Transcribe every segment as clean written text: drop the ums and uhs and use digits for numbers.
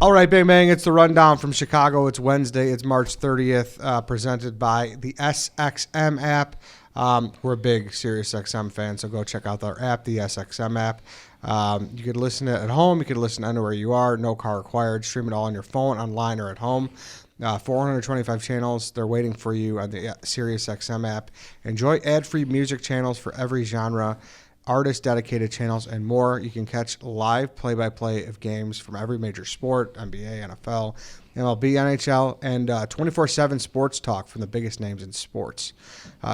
All right, Bang Bang, it's the Rundown from Chicago. It's Wednesday. It's March 30th, presented by the SXM app. We're a big SiriusXM fan, so go check out our app, the SXM app. You could listen to it at home. You could listen anywhere you are. No car required. Stream it all on your phone, online, or at home. 425 channels. They're waiting for you on the SiriusXM app. Enjoy ad-free music channels for every genre, artist-dedicated channels, and more. You can catch live play-by-play of games from every major sport, NBA, NFL, MLB, NHL, and 24/7 sports talk from the biggest names in sports.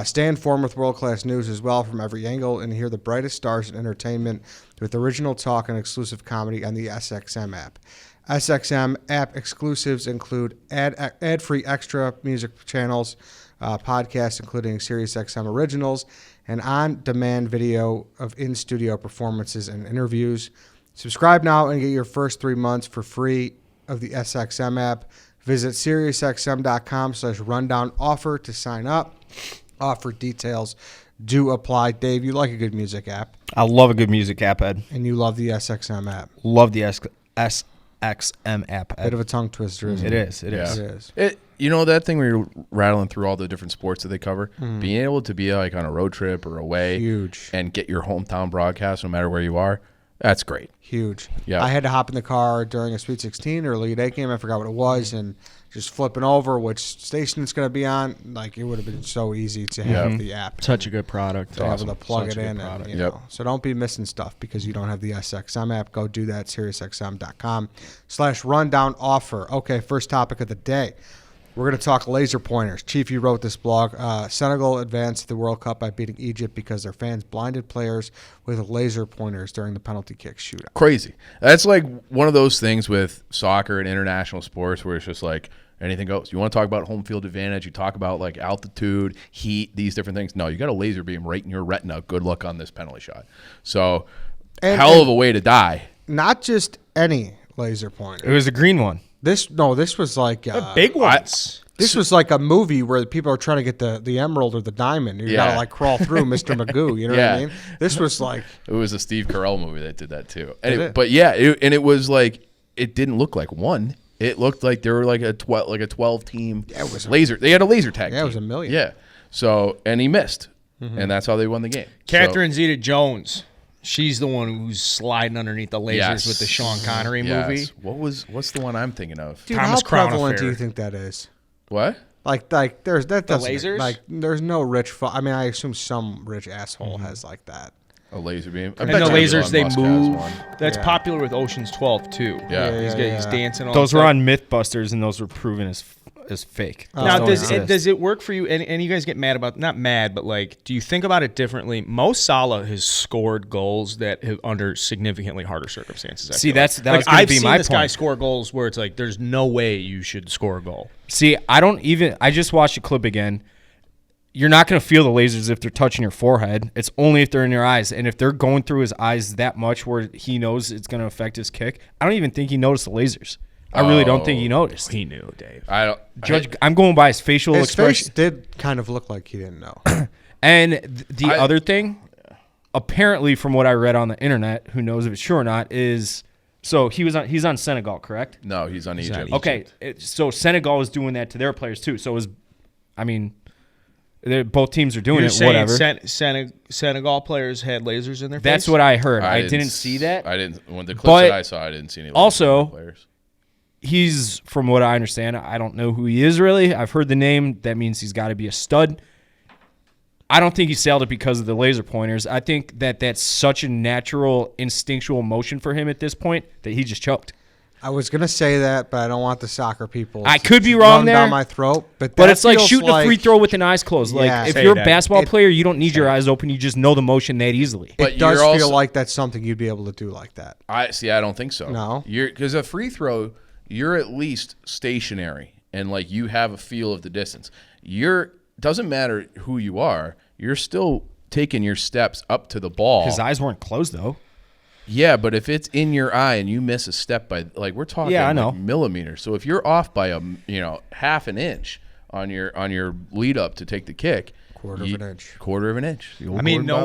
Stay informed with world-class news as well from every angle, and hear the brightest stars in entertainment with original talk and exclusive comedy on the SXM app. SXM app exclusives include ad-free extra music channels, podcasts including SiriusXM Originals, and on-demand video of in-studio performances and interviews. Subscribe now and get your first 3 months for free of the SXM app. Visit SiriusXM.com/rundown offer to sign up. Offer details do apply. Dave, you like a good music app. I love a good music app, Ed. And you love the SXM app. Love the SXM app, Ed. Bit of a tongue twister, isn't it? It is. It is. It is. You know that thing where you're rattling through all the different sports that they cover? Being able to be like on a road trip or away Huge. and get your hometown broadcast no matter where you are, that's great. Huge. Yeah. I had to hop in the car during a Sweet 16 or League 8 game. I forgot what it was, and just flipping over which station it's going to be on. Like, it would have been so easy to have the app. Such a good product. To be able to plug it in. And, you know. So don't be missing stuff because you don't have the SXM app. Go do that, SiriusXM.com/rundown offer. Okay, first topic of the day. We're going to talk laser pointers. Chief, you wrote this blog. Senegal advanced to the World Cup by beating Egypt because their fans blinded players with laser pointers during the penalty kick shootout. Crazy. That's like one of those things with soccer and international sports where it's just like anything goes. You want to talk about home field advantage, you talk about like altitude, heat, these different things. No, you got a laser beam right in your retina. Good luck on this penalty shot. So, hell of a way to die. Not just any laser pointer. It was a green one. This was like big ones. This was like a movie where people are trying to get the emerald or the diamond. You gotta like crawl through Mr. Magoo. You know what I mean? This was like it was a Steve Carell movie that did that too. But yeah, it was like it didn't look like one. It looked like there were like a 12 team laser. They had a laser tag. Yeah, it was a million. Yeah. So and he missed, and that's how they won the game. Catherine Zeta-Jones. She's the one who's sliding underneath the lasers with the Sean Connery movie. What's the one I'm thinking of? Dude, Thomas how Crown prevalent Affair. do you think that is? What? Like there's that The doesn't lasers? like there's no rich. I mean, I assume some rich asshole has like that. A laser beam. And the lasers, they move. That's Yeah. popular with Ocean's 12, too. Yeah. He's dancing all Those the were time. on Mythbusters, and those were proven as fake. Now, Those does don't exist. it work for you? And you guys get mad about, not mad, but like, do you think about it differently? Mo Salah has scored goals that have under significantly harder circumstances. I feel That was going to I've be seen my this guy point. score goals where it's like, there's no way you should score a goal. See, I just watched the clip again. You're not going to feel the lasers if they're touching your forehead. It's only if they're in your eyes. And if they're going through his eyes that much where he knows it's going to affect his kick, I don't even think he noticed the lasers. I really don't think he noticed. He knew, Dave. I'm going by his facial His expression. face did kind of look like he didn't know. And the other thing, apparently from what I read on the internet, who knows if it's true or not, is so he's on Senegal, correct? No, he's on Egypt. Okay, so Senegal is doing that to their players too. So both teams are doing You're it. saying Whatever. Senegal players had lasers in their face? That's what I heard. I didn't see that. I didn't. When the clips But that I saw, I didn't see any. also, players. He's, from what I understand, I don't know who he is really. I've heard the name. That means he's got to be a stud. I don't think he sailed it because of the laser pointers. I think that's such a natural, instinctual motion for him at this point that he just choked. I was gonna say that, but I don't want the soccer people. I to could be run wrong there, down my throat. But it's like shooting a free throw with an eyes closed. Like Yeah. if Say you're that. a basketball player, you don't need your eyes open. You just know the motion that easily. But It does you're feel also- like that's something you'd be able to do like that. I don't think so. No? Because a free throw, you're at least stationary and like you have a feel of the distance. Doesn't matter who you are, you're still taking your steps up to the ball. His eyes weren't closed though. Yeah, but if it's in your eye and you miss a step by, like, we're talking Yeah, I know. like millimeters. So if you're off by half an inch on your lead up to take the kick, Quarter of an inch. Quarter of an inch. The old I mean, Gordon no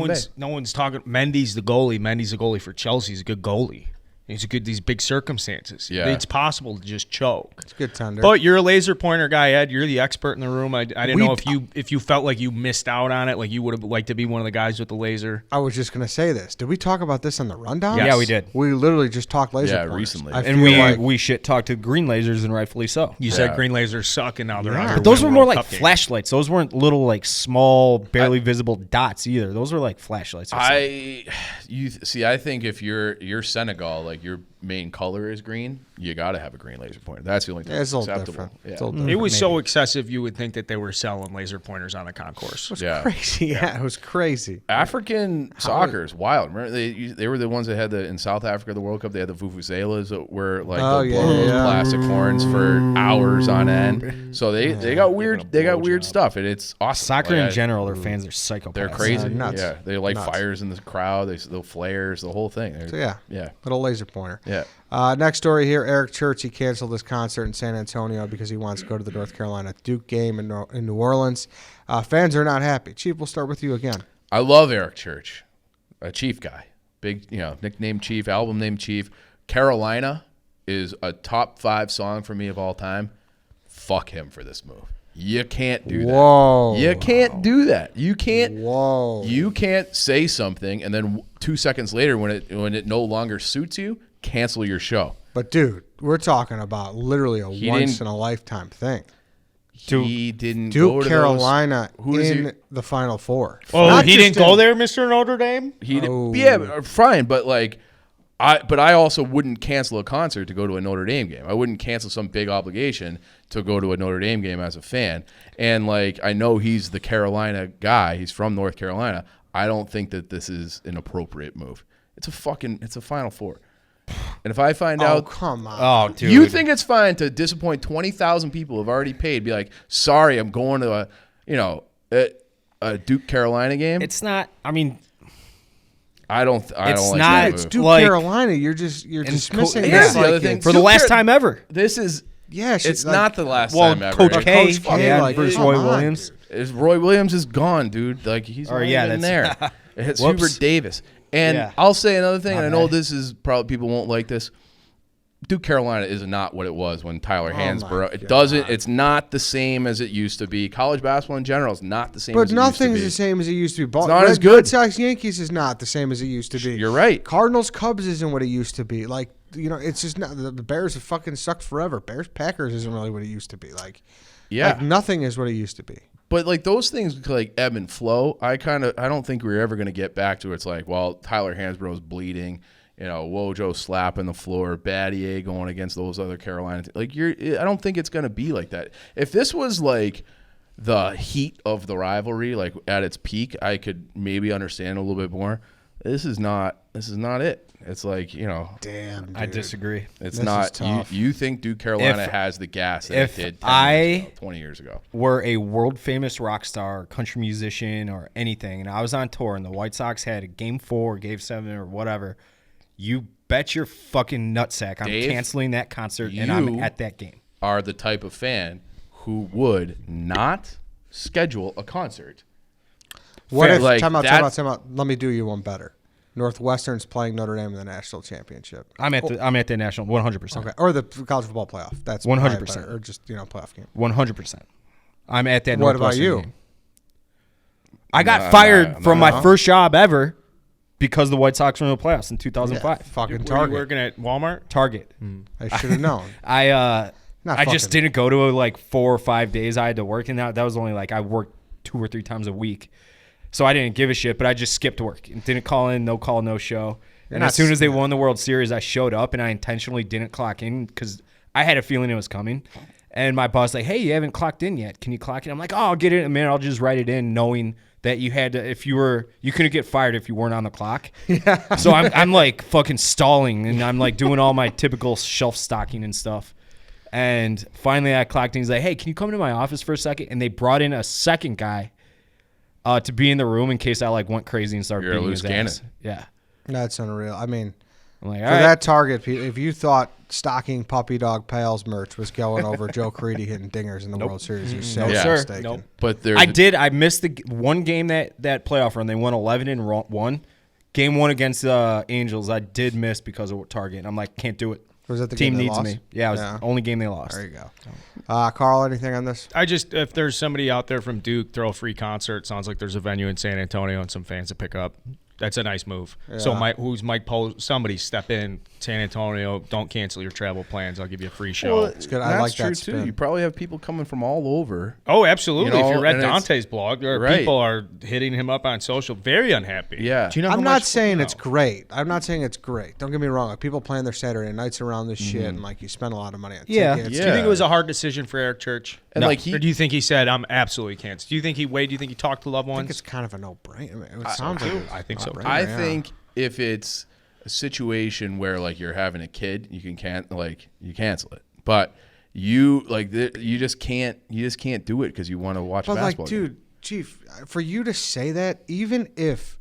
Bombay. one's talking. Mendy's the goalie. Mendy's the goalie for Chelsea. He's a good goalie. These big circumstances. Yeah. It's possible to just choke. It's a good tender. But you're a laser pointer guy, Ed. You're the expert in the room. I didn't know if you felt like you missed out on it, like you would have liked to be one of the guys with the laser. I was just gonna say this. Did we talk about this on the rundown? Yes. Yeah, we did. We literally just talked laser pointers. recently. I And feel we shit talked to green lasers, and rightfully so. You said green lasers suck, and now they're out. But those were more like flashlights. Those weren't little, like, small, barely visible dots either. Those were like flashlights. I think if you're Senegal, like your main color is green, you got to have a green laser pointer. That's the only thing it's a that's little acceptable. different. Yeah. It's a little different. It was so excessive, you would think that they were selling laser pointers on the concourse. Crazy. Yeah, it was crazy. African soccer is wild. Remember they were the ones that had in South Africa, the World Cup, they had the vuvuzelas that were like they'll blow those plastic horns for hours on end. So they got weird stuff, and it's awesome. Soccer in general, their fans are psychopaths. They're crazy. Nuts. Yeah, they light Nuts. fires in the crowd. They'll flares, the whole thing. So yeah, little laser pointer. Yeah. Next story here: Eric Church, he canceled his concert in San Antonio because he wants to go to the North Carolina Duke game in New Orleans. Fans are not happy. Chief, we'll start with you again. I love Eric Church, a Chief guy, big nickname Chief, album name Chief. Carolina is a top 5 song for me of all time. Fuck him for this move. You can't do that. Whoa. You can't do that. You can't. Whoa. You can't say something and then 2 seconds later, when it no longer suits you, cancel your show. But dude, we're talking about literally a once in a lifetime thing. He didn't Duke go to Carolina those. in the Final Four. Oh, Not he just didn't go there, Mr. Notre Dame? He did, yeah, fine, but like, I also wouldn't cancel a concert to go to a Notre Dame game. I wouldn't cancel some big obligation to go to a Notre Dame game as a fan. And like, I know he's the Carolina guy. He's from North Carolina. I don't think that this is an appropriate move. It's a Final Four. And if I find out, come on. Oh, dude. you think it's fine to disappoint 20,000 people who've already paid, be like, sorry, I'm going to a Duke Carolina game. It's not. I mean, I don't like not- that It's move. Duke Like- Carolina. You're dismissing yeah. this Here's the like other thing. it's- for the Duke last Car- time ever. This is. Yeah, It's like, not the last Well, time ever. Coach K, Coach K, yeah, like, versus come Roy on, Williams. Roy Williams is gone, dude. Like he's not even there. It's Whoops. Hubert Davis. And Yeah. I'll say another thing, and I know bad. this is probably people won't like this. Duke Carolina is not what it was when Tyler Hansborough. It doesn't. It's not the same as it used to be. College basketball in general is not the same. But as it nothing used is to be. the same as it used to be. It's not as good. Red Sox Yankees is not the same as it used to be. You're right. Cardinals Cubs isn't what it used to be. Like, it's just not. The Bears have fucking sucked forever. Bears Packers isn't really what it used to be. Like, Yeah. like nothing is what it used to be. But like those things like ebb and flow. I don't think we're ever going to get back to it. It's like, well, Tyler Hansborough's bleeding. Wojo slapping the floor, Battier going against those other Carolina. I don't think it's going to be like that. If this was like the heat of the rivalry, like at its peak, I could maybe understand a little bit more. This is not it. It's like, Damn, dude. I disagree. it's This not. is tough. You think Duke Carolina If- has the gas that if it did 20 years ago. Were a world famous rock star, country musician, or anything, and I was on tour, and the White Sox had a Game 4, Game 7, or whatever, you bet your fucking nutsack I'm Dave, canceling that concert, and I'm you- at that game. Are the type of fan who would not schedule a concert. What if? Like, Time out. that's- Let me do you one better. Northwestern's playing Notre Dame in the national championship. I'm at the national 100%. Okay, or the college football playoff. That's 100%. probably better, or just playoff game. 100%. I'm at that. What about Northwestern you? game. I got fired from my first job ever because the White Sox were in the playoffs in 2005. Fucking Were you Target. working at Walmart? Target. I should have known. I Not just fucking- didn't go to like 4 or 5 days I had to work, and that was only like I worked 2 or 3 times a week. So I didn't give a shit, but I just skipped work and didn't call in, no call, no show. And not as soon as they won the World Series, I showed up and I intentionally didn't clock in because I had a feeling it was coming. And my boss like, hey, you haven't clocked in yet. Can you clock in? I'm like, oh, I'll get it in a minute. I'll just write it in, knowing that you had to. You couldn't get fired if you weren't on the clock. Yeah. So I'm like fucking stalling, and I'm like doing all my typical shelf stocking and stuff. And finally, I clocked in. He's like, hey, can you come to my office for a second? And they brought in a second guy to be in the room in case I like went crazy and started You're a beating loose his cannon. ass. Yeah. That's unreal. I mean, I'm like, for all right. that Target, if you thought stocking Puppy Dog Pals merch was going over Joe Creedy hitting dingers in the World Series, you're so Yeah. mistaken. Nope. But there's I did. I missed the one game that playoff run. They won 11 and 1. Game 1 against the Angels, I did miss because of Target. And I'm like, can't do it. Was that the team game they needs lost? me? Yeah, it was the only game they lost. There you go. Carl, anything on this? If there's somebody out there from Duke, throw a free concert. Sounds like there's a venue in San Antonio and some fans to pick up. That's a nice move. Yeah. So Mike Poe? Somebody step in San Antonio. Don't cancel your travel plans. I'll give you a free show. Well, It's good. I that's like true that too. spin. You probably have people coming from all over. Oh, absolutely. You know, if you read and it's- Dante's blog, there are Right. people are hitting him up on social, very unhappy. Yeah. Do you know? I'm how not much- saying no. it's great. I'm not saying it's great. Don't get me wrong. Like, people plan their Saturday nights around this shit, and like you spend a lot of money on Yeah. tickets. Yeah. Do you think it was a hard decision for Eric Church? And No. like Or do you think he said, "I'm absolutely canceled"? Do you think he Wade? Do you think he talked to loved I think ones? it's kind of a no-brainer. It sounds like I think so. I yeah. think if it's a situation where like you're having a kid, you cancel it. But you just can't do it because you want to watch a But basketball like, game. dude, Chief, for you to say that, even if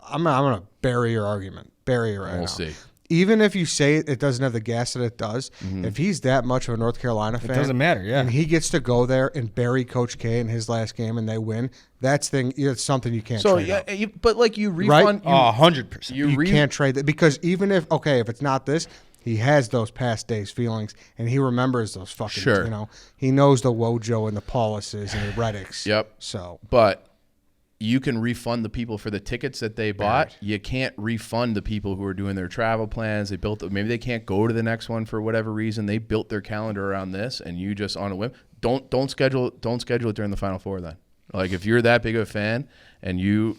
I'm gonna bury your argument, bury it right now. We'll see. Even if you say it doesn't have the gas that it does, if he's that much of a North Carolina fan, doesn't matter, yeah. and he gets to go there and bury Coach K in his last game and they win, it's something you can't. So trade yeah, up. but like you refund. Right? 100%. You can't trade that because even if it's not this, he has those past days feelings and he remembers those fucking. Sure. He knows the Wojo and the Pauluses and the Reddicks. Yep. So, But you can refund the people for the tickets that they bought. You can't refund the people who are doing their travel plans. Maybe they can't go to the next one for whatever reason. They built their calendar around this, and you just on a whim don't schedule it during the Final Four. Then, like if you're that big of a fan and you're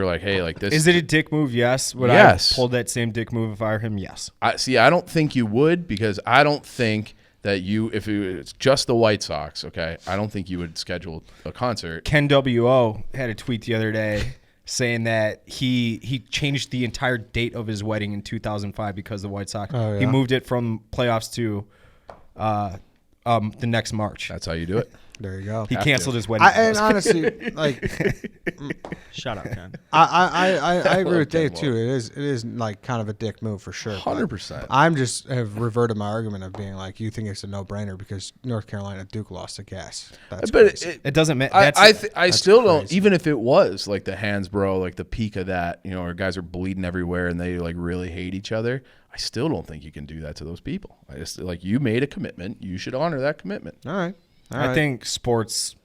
like, hey, like this Is it a dick move? Yes. Would Yes. I pull that same dick move if I were him? Yes. I don't think you would because I don't think that if it's just the White Sox, okay, I don't think you would schedule a concert. Ken W.O. had a tweet the other day saying that he changed the entire date of his wedding in 2005 because of the White Sox. Oh, yeah? He moved it from playoffs to the next March. That's how you do it. there you go. He canceled his wedding. And honestly, like Shut up, Ken. I agree with Ken Dave too. It is like kind of a dick move for sure. but 100%. I'm just have reverted my argument of being like you think it's a no-brainer because North Carolina Duke lost the gas. That's But crazy. It doesn't matter. I still don't. crazy. Even if it was like the Hansbrough, like the peak of that, where guys are bleeding everywhere and they like really hate each other. I still don't think you can do that to those people. I just like you made a commitment. You should honor that commitment. All right. I think sports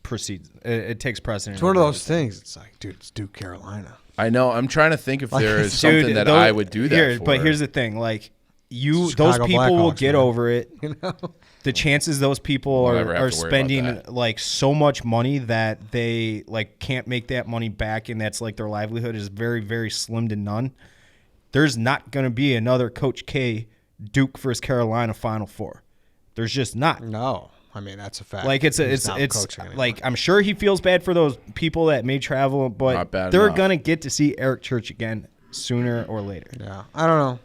proceeds. It takes precedent. It's one of over those things. It's like, dude, it's Duke Carolina. I know. I'm trying to think if there is Dude, something that those- I would do that for. But here's the thing: like those Chicago people will Blackhawks, get man. over it. The chances those people We'll never have are to worry about spending that. like so much money that they like can't make that money back, and that's like their livelihood is very, very slim to none. There's not going to be another Coach K Duke versus Carolina Final Four. There's just not. No, I mean that's a fact. Like He's not coaching anymore. like I'm sure he feels bad for those people that may travel, Not but bad they're enough. gonna get to see Eric Church again sooner or later. yeah, I don't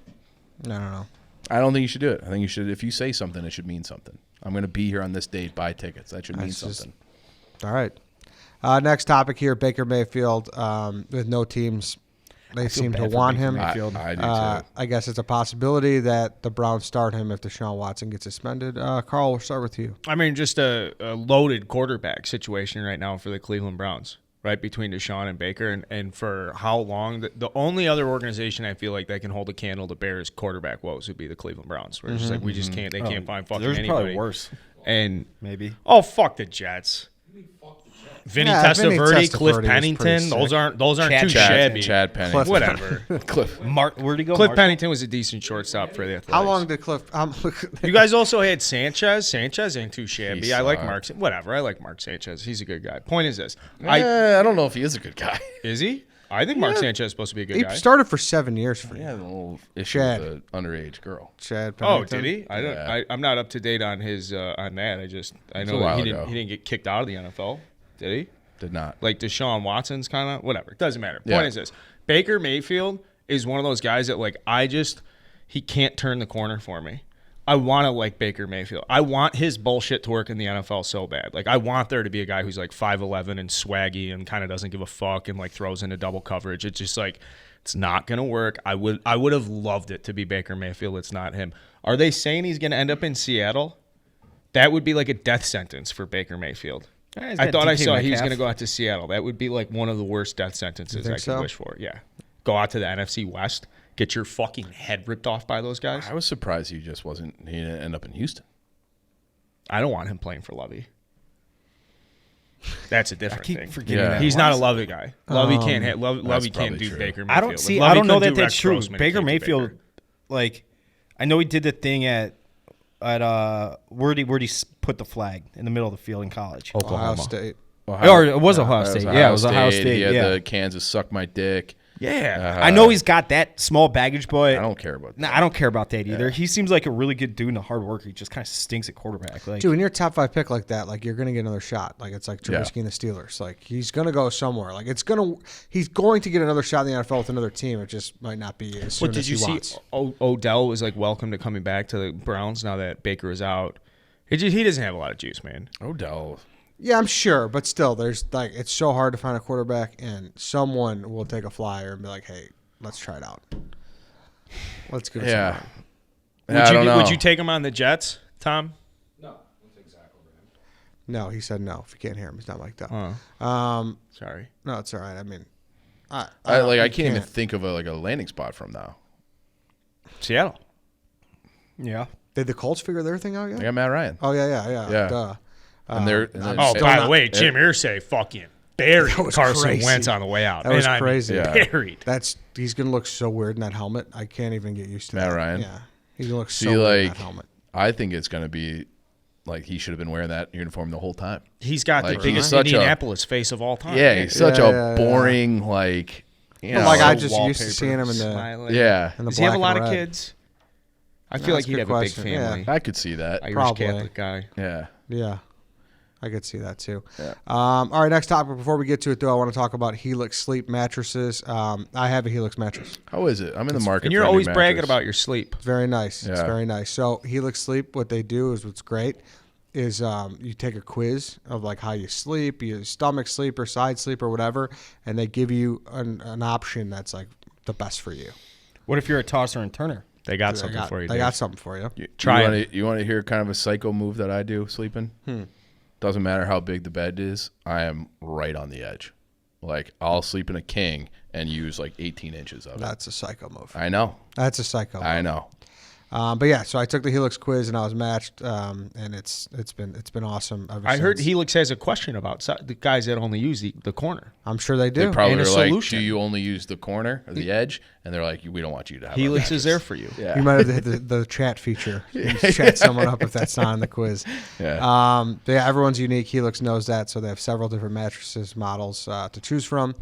know. I don't think you should do it. I think you should. If you say something, it should mean something. I'm going to be here on this date. Buy tickets. That should mean That's just- something. All right. Next topic here: Baker Mayfield with no teams. They seem to bad for want Baker him. Mayfield. I do too. I guess it's a possibility that the Browns start him if Deshaun Watson gets suspended. Carl, we'll start with you. I mean, just a loaded quarterback situation right now for the Cleveland Browns, right, between Deshaun and Baker. And for how long? The only other organization I feel like that can hold a candle to Bears quarterback woes would be the Cleveland Browns. We're just like, we just can't, they can't find fucking There's anybody. probably worse. And, Maybe. oh, fuck the Jets. Vinny Yeah, Vinny Testaverde, Cliff Testaverde was pretty Pennington, those aren't too Chad shabby. Penning. Cliff- Whatever. Cliff. Where'd he go? Cliff Marshall? Pennington was a decent shortstop for the Athletics. How long did Cliff? You guys also had Sanchez. Sanchez ain't too shabby. He I like sucked. Mark. Whatever. I like Mark Sanchez. He's a good guy. Point is this: I don't know if he is a good guy. is he? I think Mark Sanchez is supposed to be a good he guy. started for 7 years for He you. had a little issue Chad. with an underage girl. Chad Oh, Pennington. did he? I don't. Yeah. I'm not up to date on his on that. I a know while he ago. didn't get kicked out of the NFL. Did he? Did not. Like Deshaun Watson's kind of whatever. It doesn't matter. Yeah. Point is this: Baker Mayfield is one of those guys that like he can't turn the corner for me. I want to like Baker Mayfield. I want his bullshit to work in the NFL so bad. Like I want there to be a guy who's like 5'11" and swaggy and kind of doesn't give a fuck and like throws into double coverage. It's just like it's not gonna work. I would have loved it to be Baker Mayfield. It's not him. Are they saying he's gonna end up in Seattle? That would be like a death sentence for Baker Mayfield. I thought I saw he was going to go out to Seattle. That would be like one of the worst death sentences I could wish for. Yeah. Go out to the NFC West, get your fucking head ripped off by those guys. I was surprised he didn't end up in Houston. I don't want him playing for Lovey. That's a different thing. Forgetting that. He's not a Lovey guy. Lovey can't hit. Lovey can't do true. Baker Mayfield. I don't know that that's true. Baker Mayfield, like, I know he did the thing at where'd he put the flag in the middle of the field in college? Ohio State. Or it was Ohio State. Yeah, it was Ohio State. He had the Kansas suck my dick. Yeah, I know he's got that small baggage, but I don't care about that. I don't care about that either. He seems like a really good dude and a hard worker. He just kind of stinks at quarterback. Like, dude, when you're a top 5 pick like that, like you're gonna get another shot. Like it's like Trubisky and the Steelers. Like he's gonna go somewhere. Like he's going to get another shot in the NFL with another team. It just might not be as soon as he wants. Odell was like welcome to coming back to the Browns now that Baker is out. He doesn't have a lot of juice, man. Odell. Yeah, I'm sure, but still, there's like it's so hard to find a quarterback, and someone will take a flyer and be like, "Hey, let's try it out. Let's give it some run." Would you take him on the Jets, Tom? No, he said no. If you can't hear him, he's not mic'd up. Sorry. No, it's all right. I mean, I can't even think of a landing spot from now. Seattle. Yeah. Did the Colts figure their thing out yet? I got Matt Ryan. Oh yeah. Duh. And they're by the way, Jim Irsay fucking buried Carson crazy. Wentz on the way out. That was crazy. Buried. He's gonna look so weird in that helmet. I can't even get used to that. Matt Ryan. Yeah, he's gonna look so weird in that helmet. I think it's gonna be like he should have been wearing that uniform the whole time. He's got like, the biggest Indianapolis face of all time. Yeah, he's such a boring like. Like I just used to seeing him in the smiling. Yeah. In the Does he have a lot black of and red. kids? I feel like he'd have a big family. I could see that. Irish Probably. Catholic guy. Yeah. I could see that too. Yeah. All right, next topic. Before we get to it, though, I want to talk about Helix Sleep mattresses. I have a Helix mattress. How is it? I'm in the market. And you're for a new always bragging mattress. about your sleep. It's very nice. It's Yeah. very nice. So Helix Sleep, what they do is what's great is you take a quiz of like how you sleep, your stomach sleep or side sleep or whatever, and they give you an option that's like the best for you. What if you're a tosser and turner? They got something for you. They got something for you. You want to hear kind of a psycho move that I do sleeping? Doesn't matter how big the bed is. I am right on the edge. Like I'll sleep in a king and use like 18 inches of it. That's a psycho move. I know. That's a psycho move. I know. But yeah, so I took the Helix quiz and I was matched, and it's been awesome. I heard Helix has a question about the guys that only use the corner. I'm sure they do. They probably And a are like, solution. do you only use the corner or the edge? And they're like, we don't want you to have Helix our is there for you. Yeah. You might have hit the chat feature. You can chat someone up if that's not in the quiz. Yeah. But yeah, everyone's unique. Helix knows that, so they have several different mattresses models to choose from.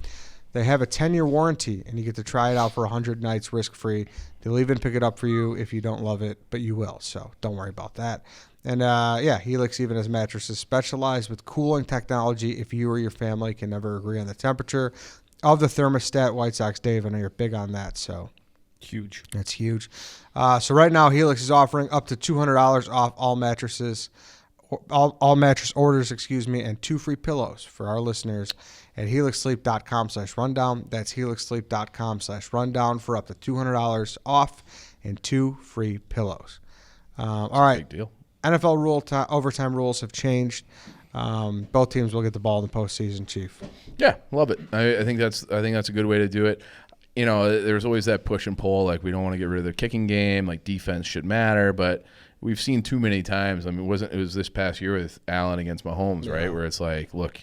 They have a 10-year warranty, and you get to try it out for 100 nights risk-free. They'll even pick it up for you if you don't love it, but you will, so don't worry about that. And, Helix even has mattresses specialized with cooling technology if you or your family can never agree on the temperature of the thermostat. White Sox Dave, I know you're big on that, so Huge. that's huge. So right now, Helix is offering up to $200 off all mattresses, all mattress orders, and 2 free pillows for our listeners at helixsleep.com/rundown. That's helixsleep.com/rundown for up to $200 off and 2 free pillows. All right. Big deal. NFL overtime rules have changed. Both teams will get the ball in the postseason, Chief. Yeah, love it. I think that's a good way to do it. You know, there's always that push and pull. Like we don't want to get rid of the kicking game. Like defense should matter, but we've seen too many times. I mean, it was this past year with Allen against Mahomes, right? Where it's like, look,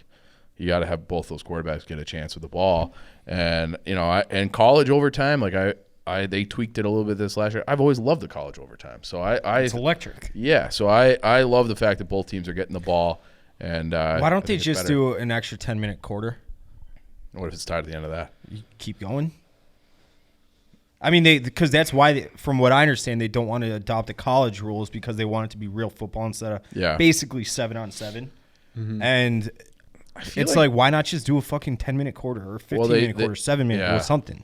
you got to have both those quarterbacks get a chance with the ball. And and college overtime, like they tweaked it a little bit this last year. I've always loved the college overtime. So It's electric. Yeah, so I love the fact that both teams are getting the ball. And why don't they just do an extra 10-minute quarter? What if it's tied at the end of that? You keep going. I mean, because that's why, from what I understand, they don't want to adopt the college rules because they want it to be real football instead of basically 7-on-7. Mm-hmm. And it's like, why not just do a fucking 10-minute quarter or 15-minute quarter, 7-minute or something?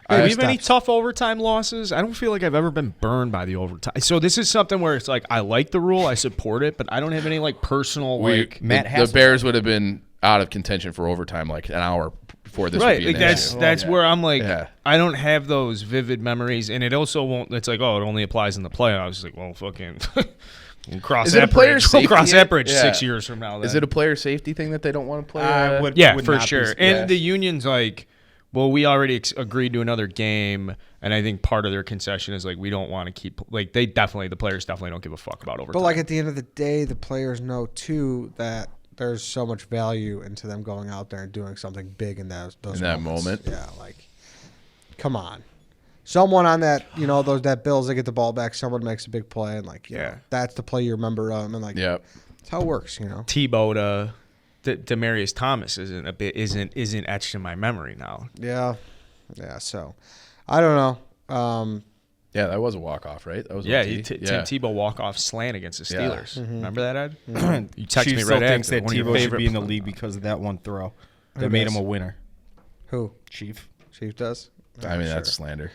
Do we have any tough overtime losses? I don't feel like I've ever been burned by the overtime. So this is something where it's like I like the rule, I support it, but I don't have any like personal the Bears would have been out of contention for overtime like an hour before this. Would be an issue. That's where I'm like I don't have those vivid memories, and it also won't. It's like it only applies in the playoffs. It's like fucking We'll cross Is that it a player bridge. safety? We'll cross that bridge Yeah. 6 years from now. Then. Is it a player safety thing that they don't want to play? Yeah, would for not be- sure. yeah. And the union's like, well, we already agreed to another game, and I think part of their concession is like we don't want to keep like the players definitely don't give a fuck about overtime. But like at the end of the day, the players know too that there's so much value into them going out there and doing something big in those In that moments. moment. Yeah, like come on. Someone on that, that Bills, they get the ball back, someone makes a big play, and that's the play you remember of, and Yep. that's how it works, Tebow to Demarius Thomas isn't etched in my memory now. Yeah. So, I don't know. Yeah, that was a walk-off, right? That was Yeah, OT. Tim Tebow walk-off slant against the Steelers. Mm-hmm. Remember that, Ed? You texted Chief me still right thinks after. that One of your Tebow should favorite be in the league because of that one throw that Who made does? him a winner. Who? Chief. Chief does? I mean, that's slander.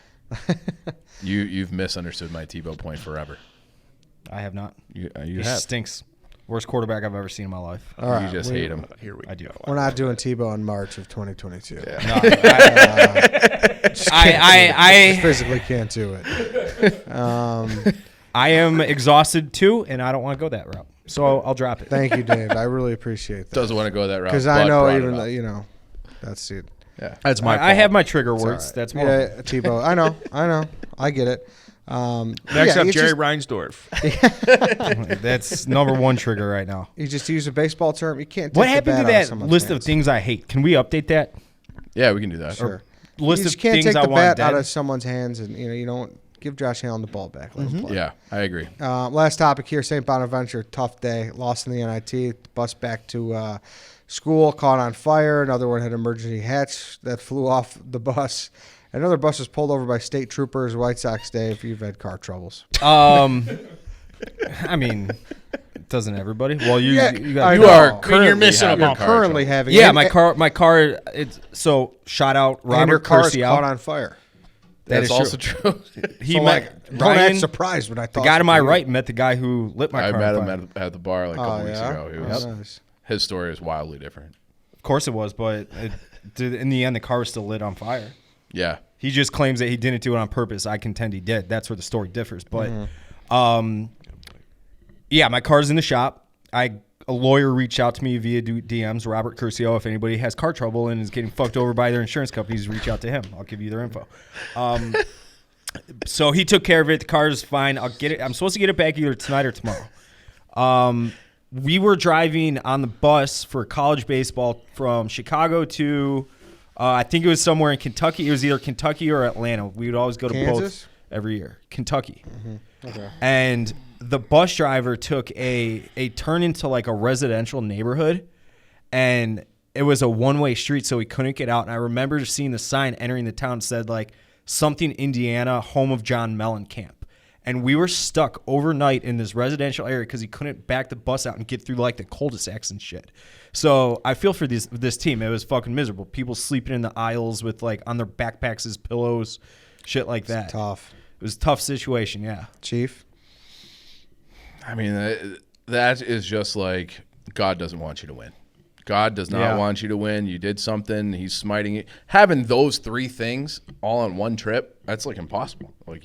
You've misunderstood my Tebow point forever. I have not. You He have. stinks. Worst quarterback I've ever seen in my life. All right. You just hate him. Here we I do. We're not doing Tebow in March of 2022. No, Just I physically can't do it. I am exhausted too, and I don't want to go that route. So I'll drop it. Thank you, Dave. I really appreciate that. Doesn't want to go that route. Because but I know brought it even up. that, that's it. Yeah. That's my I have my trigger It's words. all right. That's more. Yeah, Tebow. I know. I get it. Next up, it's Jerry just- Reinsdorf. That's number one trigger right now. You just use a baseball term. You can't. Take What the happened to bat out of that someone's list of hands. things I hate? Can we update that? Yeah, we can do that. Sure. List You of just can't things take I the want bat dead. out of someone's hands, and you don't give Josh Allen the ball back. Let him play. Yeah, I agree. Last topic here: St. Bonaventure. Tough day. Lost in the NIT. Bus back to school. Caught on fire. Another one had emergency hatch that flew off the bus. Another bus was pulled over by state troopers. White Sox Day. If you've had car troubles. I mean, doesn't everybody? Well, you Yeah, got I You know. are I mean, currently you're missing a having bumper. car Currently trouble. having. Yeah, and- my car. It's so shout out and your Robert car is Curcio. caught on fire. That That's is also true. true. He So, met don't Brian, act surprised when I the thought. guy to my you. right met the guy who lit my I car. met on him fire. at the bar like a couple weeks ago. He was, Nice. his story is wildly different. Of course it was, but in the end, the car was still lit on fire. Yeah. He just claims that he didn't do it on purpose. I contend he did. That's where the story differs. But, yeah, my car's in the shop. A lawyer reached out to me via DMs, Robert Curcio. If anybody has car trouble and is getting fucked over by their insurance companies, reach out to him. I'll give you their info. So he took care of it. The car is fine. I'll get it. I'm supposed to get it back either tonight or tomorrow. We were driving on the bus for college baseball from Chicago to, I think it was somewhere in Kentucky. It was either Kentucky or Atlanta. We would always go to Kansas? both every year. Kentucky. Okay. And the bus driver took a turn into like a residential neighborhood, and it was a one-way street, so he couldn't get out. And I remember seeing the sign entering the town said like something Indiana, home of John Mellencamp. And we were stuck overnight in this residential area because he couldn't back the bus out and get through like the cul-de-sacs and shit. So I feel for this team. It was fucking miserable. People sleeping in the aisles with like on their backpacks as pillows, shit like that. Tough. It was a tough situation, yeah. Chief. I mean, that is just like God doesn't want you to win. God does not want you to win. You did something. He's smiting you. Having those three things all on one trip, that's like impossible. Like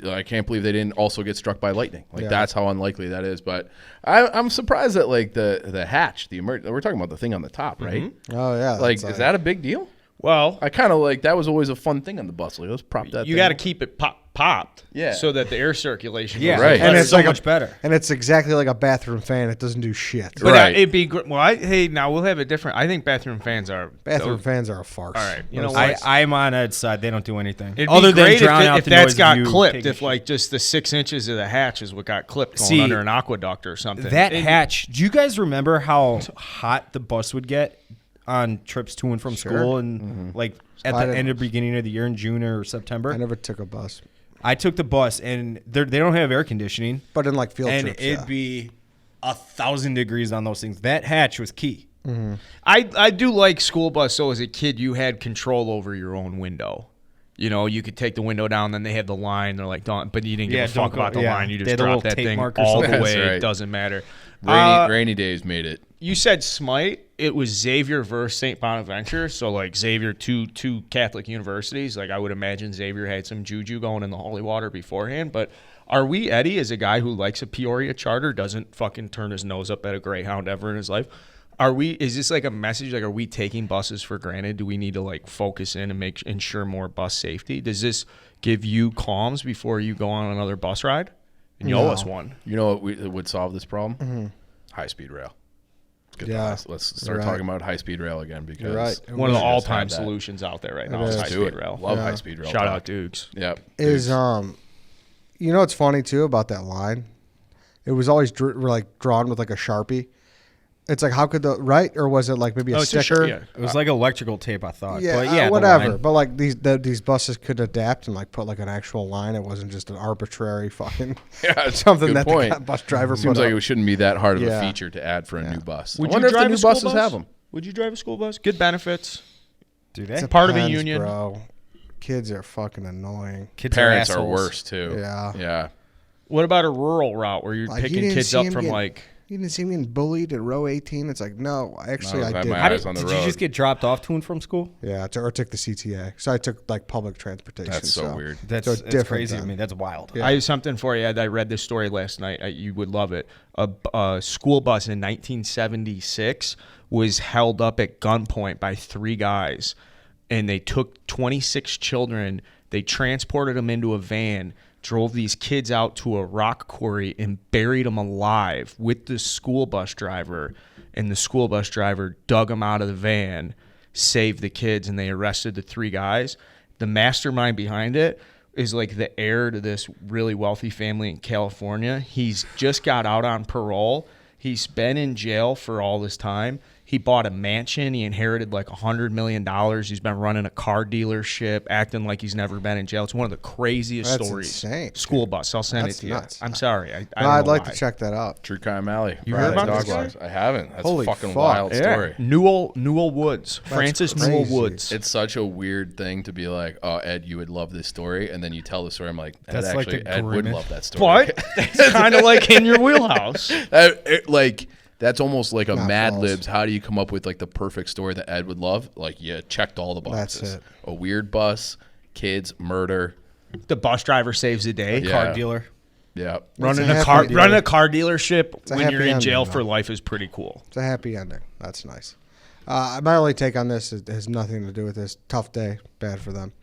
I can't believe they didn't also get struck by lightning. Like that's how unlikely that is. But I'm surprised that like the hatch, we're talking about the thing on the top, right? Oh yeah. Like, that's is that a big deal? Well, I kind of like that was always a fun thing on the bus. Like, let's prop that. you thing got to up. keep it popped, Yeah. so that the air circulation. Yeah, goes right. And And it's it's so like much better. And it's exactly like a bathroom fan. It doesn't do shit. But Right. it'd be great. Well, hey, now we'll have a different. I think bathroom fans are Bathroom fans are a farce. All right, you know Those- what? I'm on Ed's side. They don't do anything. It'd other be great than drown out if the that's noise got of you clipped. taking If like just the 6 inches of the hatch is what got clipped going See, under an aqueduct or something. that hatch. Do you guys remember how hot the bus would get on trips to and from school and like at I the didn't- beginning of the year in June or September? I never took a bus, I took the bus and they don't have air conditioning, but in like field and trips. it'd be 1,000 degrees on those things. That hatch was key. I do like school bus. So as a kid, you had control over your own window. You know, you could take the window down, then they have the line. They're like, don't, but you didn't give Yeah, a fuck don't go- about the yeah. line. You They just had a drop little that tape thing mark or all the something. way. That's right. It doesn't matter. Rainy days made it. You said Smite. It was Xavier versus St. Bonaventure. So, like, Xavier, two Catholic universities. Like, I would imagine Xavier had some juju going in the holy water beforehand. But are we, Eddie, as a guy who likes a Peoria charter, doesn't fucking turn his nose up at a Greyhound ever in his life, is this like a message? Like, are we taking buses for granted? Do we need to, like, focus in and ensure more bus safety? Does this give you qualms before you go on another bus ride? And you owe us one. You know what would solve this problem? High-speed rail. Good Yeah. Let's start Right. talking about high-speed rail again because You're right. One of the just all-time had that. solutions out there right now It is is. Let's do high-speed it. rail. Love Yeah. high-speed rail. Shout talk. out Dukes. Yep. Is Dudes. you know what's funny too about that line? It was always drawn with like a Sharpie. It's like, how could or was it like maybe a sticker? Yeah. It was like electrical tape, I thought. Yeah, but yeah, the whatever. line. But like these buses could adapt and like put like an actual line. It wasn't just an arbitrary fucking Yeah, something good that point. the bus driver Seems put like up. it shouldn't be that hard of Yeah. a feature to add for a new bus. Would I wonder you if the drive new a school buses bus? have them. Would you drive a school bus? Good benefits. Do they? It's part of a depends, union. bro. Kids are fucking annoying. Kids Parents are assholes. worse too. Yeah. Yeah. What about a rural route where you're Like, you picking didn't kids see up him from get- like? You didn't see me getting bullied at row 18. It's like, no, actually No, I I had did. my How eyes did, on the did you road. just get dropped off to and from school? Yeah, or took the CTA. So I took like public transportation. That's so weird. That's, So that's different crazy to then. me. That's wild. Yeah. I have something for you, Ed. I read this story last night. You would love it. A school bus in 1976 was held up at gunpoint by 3 guys, and they took 26 children. They transported them into a van, drove these kids out to a rock quarry, and buried them alive with the school bus driver. And the school bus driver dug them out of the van, saved the kids, and they arrested the 3 guys. The mastermind behind it is like the heir to this really wealthy family in California. He's just got out on parole. He's been in jail for all this time. He bought a mansion. He inherited like $100 million. He's been running a car dealership, acting like he's never been in jail. It's one of the craziest That's stories. insane. School bus. I'll send That's it to you. nuts. I'm sorry. I No, don't I'd know like why. to check that out. True Crime Alley. You heard about Dog this guy? Walks. I haven't. That's Holy a fucking fuck. wild Yeah. story. Newell Woods. Francis Newell crazy. Woods. It's such a weird thing to be like, oh, Ed, you would love this story. And then you tell the story. I'm like, Ed, That's like actually, the Ed would grimmest- love that story. But it's kind of like in your wheelhouse. That's almost like a Not Mad false. Libs. How do you come up with like the perfect story that Ed would love? Like, you checked all the boxes. That's it. A weird bus, kids, murder. The bus driver saves the day. Yeah. Car dealer. Yeah. Running a a car happy running a car dealership a when you're happy in jail ending, for though. life is pretty cool. It's a happy ending. That's nice. My only take on this has nothing to do with this. Tough day. Bad for them.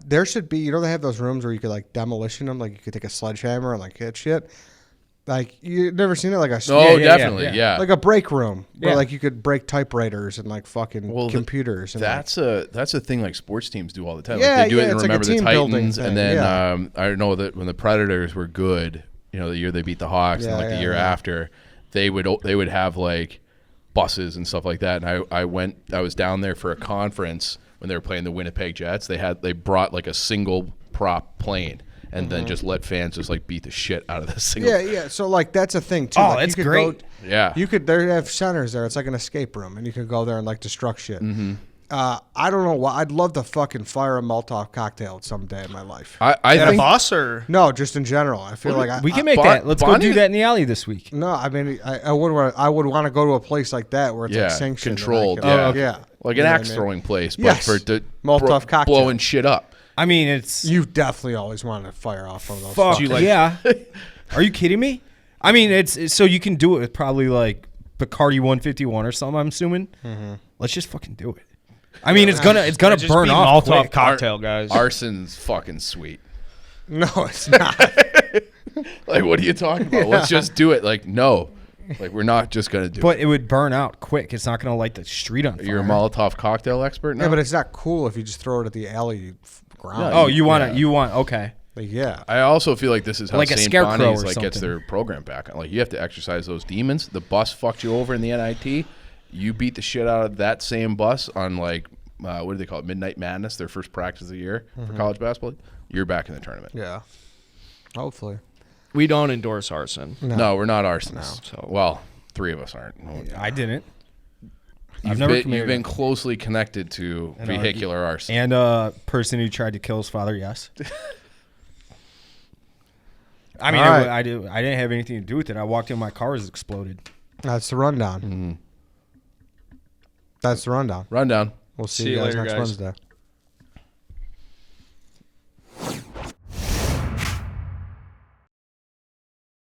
There should be, they have those rooms where you could like demolition them. Like you could take a sledgehammer and like hit shit. Like you've never seen it like a Oh, yeah, definitely. Yeah. like a break room where Yeah. like you could break typewriters and like fucking Well, computers. And That's a thing like sports teams do all the time. Yeah, like they do yeah, it in it's like a Remember the team building Titans, thing, and then yeah. I know that when the Predators were good, the year they beat the Hawks, and Yeah, like the yeah, year yeah. after, they would have like buses and stuff like that. And I was down there for a conference when they were playing the Winnipeg Jets. They brought like a single prop plane. And then just let fans just like beat the shit out of this single. yeah. So like that's a thing too. Oh, like, that's you could great. Yeah. They have centers there. It's like an escape room, and you can go there and like destruct shit. Mm-hmm. I don't know why. I'd love to fucking fire a Molotov cocktail someday in my life. I And a think bus or No, just in general. I feel like We can make Bon- that. Let's go Bonnie- do that in the alley this week. No, I mean I would want to go to a place like that where it's like sanctioned, and I controlled. can- Yeah, yeah, like You an know what axe I mean? throwing place, but Yes. for Molotov cocktail. blowing shit up. I mean, it's You've definitely always wanted to fire off one of those. fuck. you like- Yeah. Are you kidding me? I mean, it's so you can do it with probably like Bacardi 151 or something. I'm assuming. Let's just fucking do it. I mean, it's gonna just burn be off. Molotov quick. cocktail, guys. Arson's fucking sweet. No, it's not. Like, what are you talking about? Let's just do it. Like, no. Like, we're not just going to do But it. it would burn out quick. It's not gonna light the street on fire. You're a Molotov cocktail expert now? Yeah, but it's not cool if you just throw it at the alley ground. Oh, you want okay. Like, yeah. I also feel like this is how Like a St. scarecrow Bonnie's or like gets something. their program back. Like, you have to exercise those demons. The bus fucked you over in the NIT. You beat the shit out of that same bus on like what do they call it? Midnight Madness, their first practice of the year for college basketball. You're back in the tournament. Yeah. Hopefully. We don't endorse arson. No, we're not arsonists. So- Well, 3 of us aren't. I didn't. committed You've been to closely connected to vehicular arson. And a person who tried to kill his father, yes. I mean, All right. I didn't have anything to do with it. I walked in, my car was exploded. That's the rundown. That's the rundown. Rundown. We'll see See you you guys later, next guys. Wednesday.